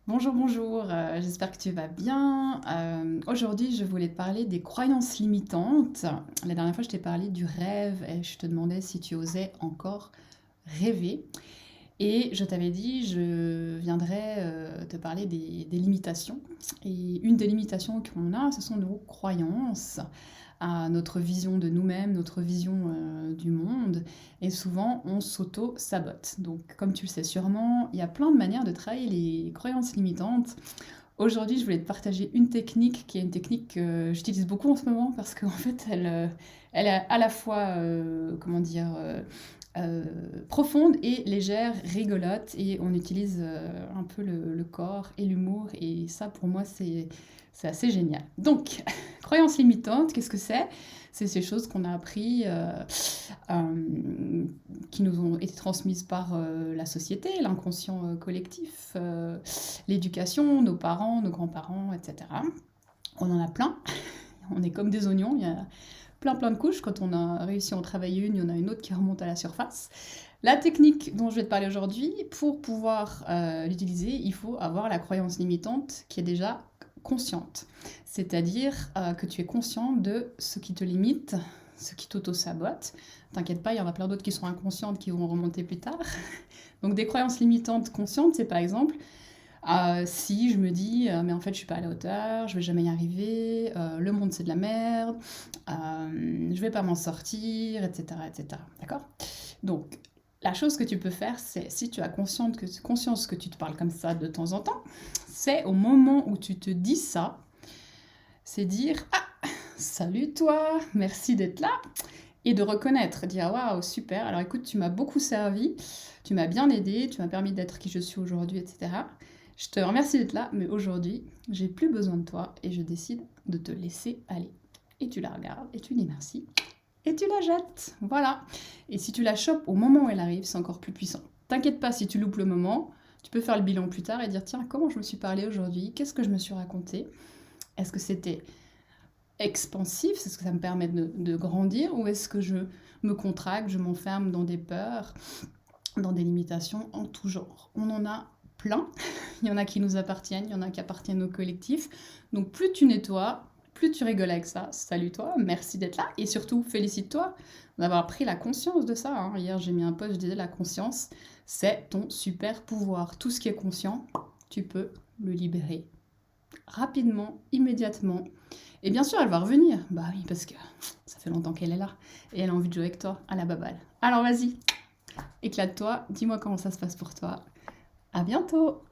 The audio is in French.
Bonjour, bonjour, j'espère que tu vas bien. Aujourd'hui, je voulais te parler des croyances limitantes. La dernière fois, je t'ai parlé du rêve et je te demandais si tu osais encore rêver. Et je t'avais dit, je viendrais te parler des limitations. Et une des limitations qu'on a, ce sont nos croyances, à notre vision de nous-mêmes, notre vision du monde. Et souvent, on s'auto-sabote. Donc, comme tu le sais sûrement, il y a plein de manières de travailler les croyances limitantes. Aujourd'hui, je voulais te partager une technique qui est une technique que j'utilise beaucoup en ce moment parce qu'en fait, elle est à la fois, comment dire, euh, profonde et légère, rigolote, et on utilise un peu le corps et l'humour, et ça, pour moi, c'est assez génial. Donc, croyances limitantes, qu'est-ce que c'est? C'est ces choses qu'on a appris, qui nous ont été transmises par la société, l'inconscient collectif, l'éducation, nos parents, nos grands-parents, etc. On en a plein, on est comme des oignons, il y a plein de couches. Quand on a réussi à en travailler une, il y en a une autre qui remonte à la surface. La technique dont je vais te parler aujourd'hui, pour pouvoir l'utiliser, il faut avoir la croyance limitante qui est déjà consciente. C'est-à-dire que tu es conscient de ce qui te limite, ce qui t'auto-sabote. T'inquiète pas, il y en a plein d'autres qui sont inconscientes qui vont remonter plus tard. Donc des croyances limitantes conscientes, c'est par exemple si je me dis mais en fait je suis pas à la hauteur, je vais jamais y arriver, le monde c'est de la merde, je vais pas m'en sortir, etc. etc. D'accord? Donc la chose que tu peux faire, c'est si tu as conscience que tu te parles comme ça de temps en temps, c'est au moment où tu te dis ça, c'est dire ah, salut toi, merci d'être là, et de reconnaître, dire waouh, super, alors écoute, tu m'as beaucoup servi, tu m'as bien aidé, tu m'as permis d'être qui je suis aujourd'hui, etc. Je te remercie d'être là, mais aujourd'hui, j'ai plus besoin de toi et je décide de te laisser aller. Et tu la regardes et tu dis merci et tu la jettes. Voilà. Et si tu la chopes au moment où elle arrive, c'est encore plus puissant. T'inquiète pas si tu loupes le moment, tu peux faire le bilan plus tard et dire tiens, comment je me suis parlé aujourd'hui? Qu'est-ce que je me suis raconté? Est-ce que c'était expansif, c'est ce que ça me permet de grandir, ou est-ce que je me contracte, je m'enferme dans des peurs, dans des limitations en tout genre? On en a plein, il y en a qui nous appartiennent, il y en a qui appartiennent au collectif, donc plus tu nettoies, plus tu rigoles avec ça, salut toi, merci d'être là, et surtout félicite-toi d'avoir pris la conscience de ça, hein. Hier j'ai mis un post, je disais la conscience, c'est ton super pouvoir, tout ce qui est conscient, tu peux le libérer rapidement, immédiatement. Et bien sûr, elle va revenir. Bah oui, parce que ça fait longtemps qu'elle est là. Et elle a envie de jouer avec toi à la baballe. Alors vas-y, éclate-toi, dis-moi comment ça se passe pour toi. À bientôt!